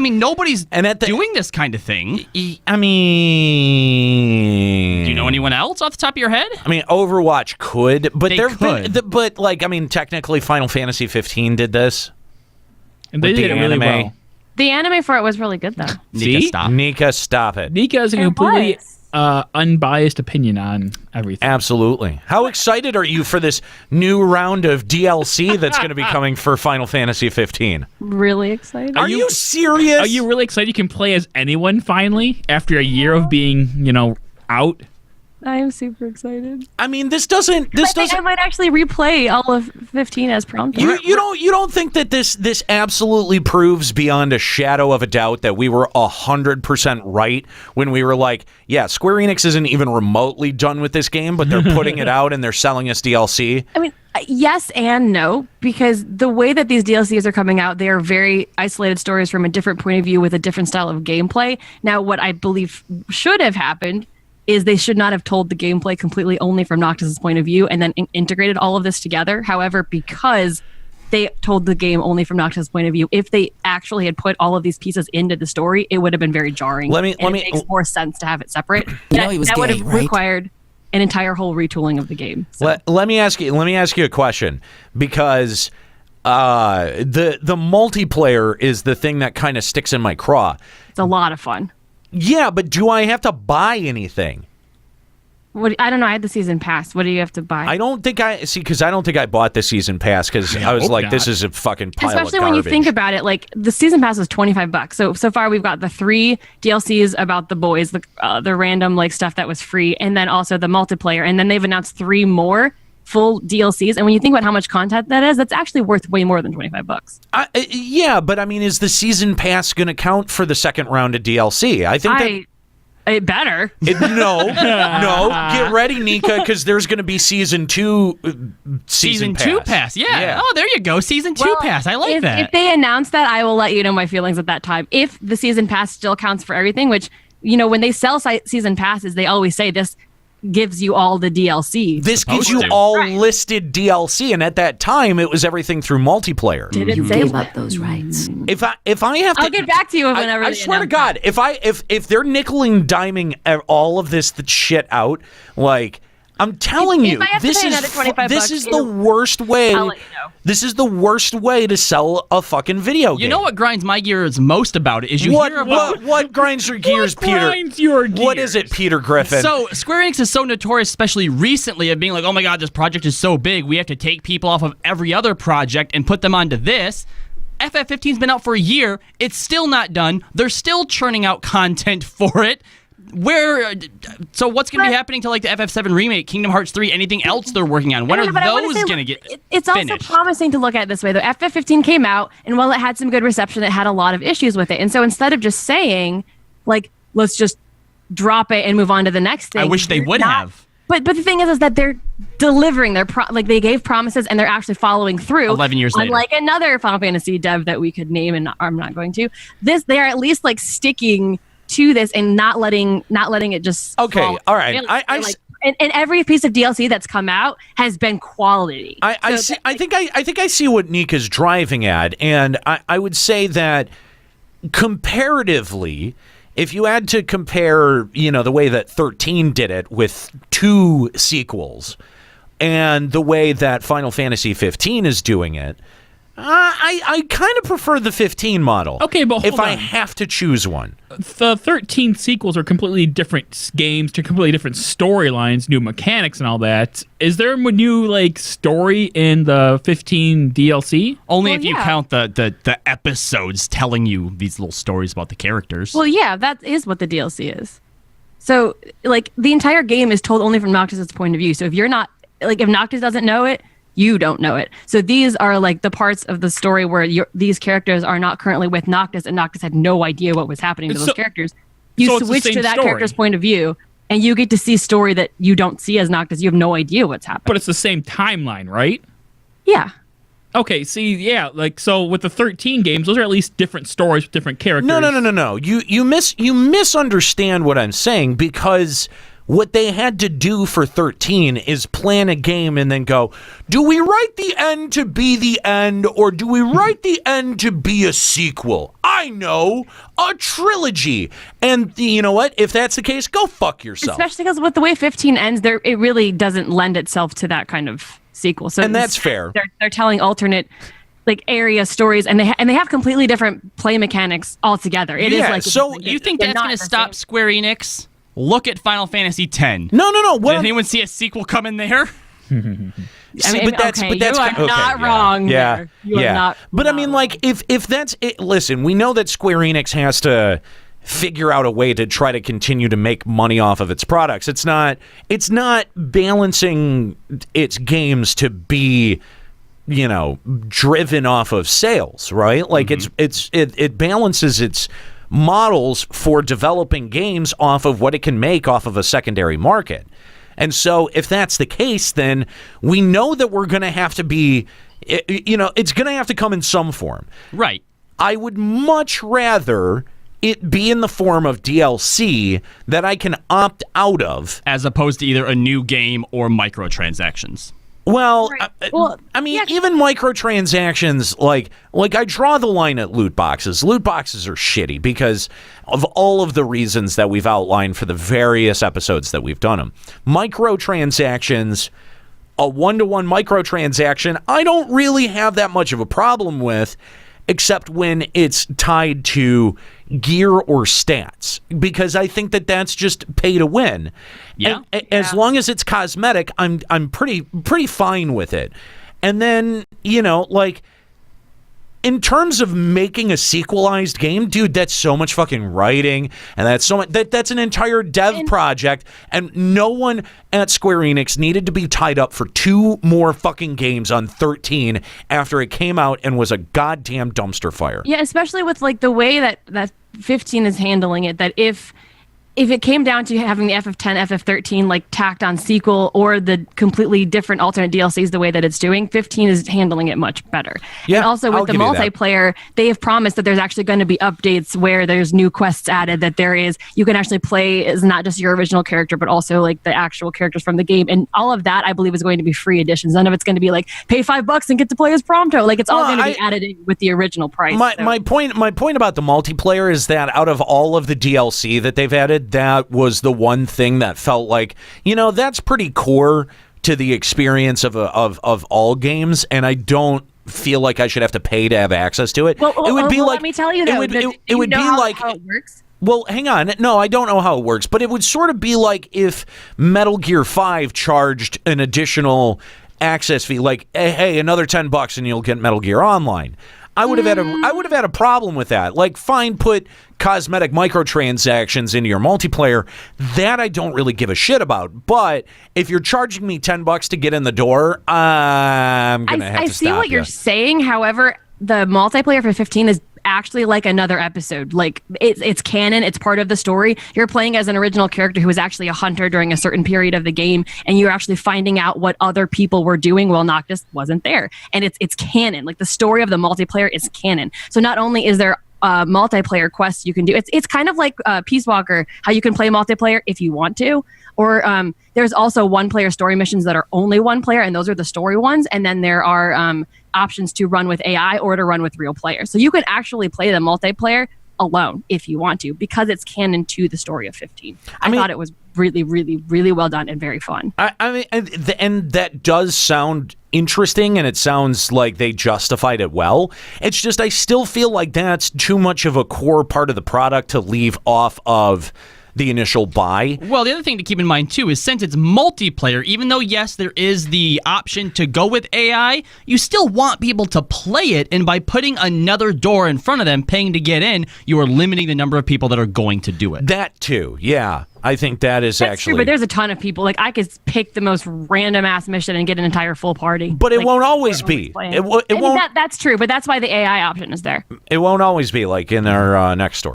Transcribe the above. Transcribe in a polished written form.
mean, nobody's doing this kind of thing. I mean, do you know anyone else off the top of your head? I mean, Overwatch could, but They could. but like, I mean, technically, Final Fantasy 15 did this, and they did it really well. The anime for it was really good, though. Nika, stop. Nika, stop it. Nika has a completely unbiased opinion on everything. Absolutely. How excited are you for this new round of DLC that's going to be coming for Final Fantasy 15? Really excited. Are you serious? Are you really excited you can play as anyone finally after a year of being, out? I am super excited. I mean, this doesn't. I might actually replay all of 15 as prompted. You don't think that this absolutely proves beyond a shadow of a doubt that we were 100% right when we were like, yeah, Square Enix isn't even remotely done with this game, but they're putting it out and they're selling us DLC? I mean, yes and no, because the way that these DLCs are coming out, they are very isolated stories from a different point of view with a different style of gameplay. Now, what I believe should have happened is they should not have told the gameplay completely only from Noctis's point of view and then integrated all of this together. However, because they told the game only from Noctis's point of view, if they actually had put all of these pieces into the story, it would have been very jarring. It makes more sense to have it separate. That would have required an entire whole retooling of the game. So. Let me ask you a question, because the multiplayer is the thing that kind of sticks in my craw. It's a lot of fun. Yeah, but do I have to buy anything? I don't know. I had the season pass. What do you have to buy? I don't think I bought the season pass because I was like, this is a fucking pile of garbage. Especially when you think about it, like the season pass was $25. So far we've got the 3 DLCs about the boys, the random like stuff that was free, and then also the multiplayer, and then they've announced 3 more full DLCs. And when you think about how much content that is, that's actually worth way more than $25. Yeah, but I mean, is the season pass going to count for the second round of DLC? I think it better. No. Get ready, Nika, because there's going to be season 2 season pass. 2 pass. Yeah. Oh, there you go. Season 2 pass. I like that. If they announce that, I will let you know my feelings at that time. If the season pass still counts for everything, which, when they sell season passes, they always say this gives you all the DLC. This gives you all listed DLC, and at that time, it was everything through multiplayer. You gave up those rights. If I have to, I'll get back to you whenever. I swear to God, if they're nickel and diming all of this shit out, like. I'm telling you, this is the worst way. I'll let you know. This is the worst way to sell a fucking video game. You know what grinds my gears most about it is hear about what grinds your gears, Peter? Grinds your gears? What is it, Peter Griffin? So Square Enix is so notorious, especially recently, of being like, oh my God, this project is so big, we have to take people off of every other project and put them onto this. FF15's been out for a year. It's still not done. They're still churning out content for it. So what's going to be happening to like the FF7 remake, Kingdom Hearts 3, anything else they're working on? When are those going to get It's finished? Also promising to look at it this way, though. FF15 came out, and while it had some good reception, it had a lot of issues with it. And so instead of just saying, like, let's just drop it and move on to the next thing. I wish they would have. But the thing is that they're delivering their they gave promises and they're actually folling through. 11 years later. Unlike another Final Fantasy dev that we could name, and I'm not going to. They are at least like sticking to this and not letting it just fall. All right. And every piece of DLC that's come out has been quality. I think I see what Nika's driving at, and I would say that comparatively, if you had to compare, the way that 13 did it with 2 sequels, and the way that Final Fantasy 15 is doing it, I kind of prefer the 15 model. Okay, but hold if on. I have to choose one. The 13 sequels are completely different games to completely different storylines, new mechanics and all that. Is there a new story in the 15 DLC? Only if you count the episodes telling you these little stories about the characters. Well, yeah, that is what the DLC is. So, the entire game is told only from Noctis' point of view. So if you're not, if Noctis doesn't know it, you don't know it. So these are the parts of the story where these characters are not currently with Noctis, and Noctis had no idea what was happening to those characters. You switch to that character's point of view, and you get to see story that you don't see as Noctis. You have no idea what's happening. But it's the same timeline, right? Yeah. Okay, see, yeah, so with the 13 games, those are at least different stories with different characters. No. You misunderstand what I'm saying, because What they had to do for 13 is plan a game and then go, do we write the end to be the end, or do we write the end to be a sequel? I know, a trilogy. And you know what? If that's the case, go fuck yourself. Especially because with the way 15 ends, it really doesn't lend itself to that kind of sequel. So and that's fair. They're telling alternate like area stories, and they have completely different play mechanics altogether. It is like so You think they're that's not going to the stop same. Square Enix? Look at Final Fantasy X. No. Did anyone see a sequel come in there? But that's you are not yeah. wrong. Yeah, there. You yeah. are not. But I mean, like, if that's it, listen, we know that Square Enix has to figure out a way to try to continue to make money off of its products. It's not balancing its games to be, driven off of sales, right? Like it balances its models for developing games off of what it can make off of a secondary market. And so if that's the case, then we know that we're going to have to be, it's going to have to come in some form. Right. I would much rather it be in the form of DLC that I can opt out of. As opposed to either a new game or microtransactions. Well, Well, I mean, yeah. even microtransactions, like I draw the line at loot boxes. Loot boxes are shitty because of all of the reasons that we've outlined for the various episodes that we've done them. Microtransactions, a one-to-one microtransaction, I don't really have that much of a problem with, except when it's tied to gear or stats, because I think that that's just pay to win. Yeah. And as long as it's cosmetic, I'm pretty fine with it. And then, like, in terms of making a sequelized game, dude, that's so much fucking writing, and that's so much that's an entire dev project, and no one at Square Enix needed to be tied up for 2 more fucking games on 13 after it came out and was a goddamn dumpster fire. Yeah, especially with like the way that 15 is handling it, that if it came down to having the FF10, FF13 like tacked on sequel or the completely different alternate DLCs the way that it's doing, 15 is handling it much better. Yeah, and also I'll with the give you that. multiplayer, they have promised that there's actually going to be updates where there's new quests added, that you can actually play as not just your original character, but also like the actual characters from the game. And all of that, I believe, is going to be free editions. None of it's going to be like pay $5 and get to play as Prompto. Like it's all going to be added in with the original price. My point about the multiplayer is that out of all of the DLC that they've added, that was the one thing that felt like, that's pretty core to the experience of all games, and I don't feel like I should have to pay to have access to it. Well, it would be like, let me tell you though, it would be like how it works. Well, hang on. No, I don't know how it works, but it would sort of be like if Metal Gear 5 charged an additional access fee, like, hey, another $10 and you'll get Metal Gear Online. I would have had a problem with that. Like, fine, put cosmetic microtransactions into your multiplayer. That I don't really give a shit about. But if you're charging me $10 to get in the door, I'm gonna have to stop. I see what you. you're saying. However, the multiplayer for 15 is actually like another episode. Like it's canon, it's part of the story. You're playing as an original character who was actually a hunter during a certain period of the game, and you're actually finding out what other people were doing while Noctis wasn't there. And it's canon. Like the story of the multiplayer is canon. So not only is there multiplayer quests you can do, it's kind of like Peace Walker, how you can play multiplayer if you want to, or there's also one-player story missions that are only one player, and those are the story ones. And then there are options to run with AI or to run with real players. So you can actually play the multiplayer alone if you want to, because it's canon to the story of 15. I thought it was really, really, really well done and very fun. I mean, and that does sound interesting, and it sounds like they justified it well. It's just I still feel like that's too much of a core part of the product to leave off of the initial buy. Well, the other thing to keep in mind, too, is since it's multiplayer, even though, yes, there is the option to go with AI, you still want people to play it, and by putting another door in front of them, paying to get in, you are limiting the number of people that are going to do it. That, too, yeah. I think that's actually true, but there's a ton of people. Like I could pick the most random ass mission and get an entire full party. But it like, won't always be. It won't. That's true, but that's why the AI option is there. It won't always be like in our next story.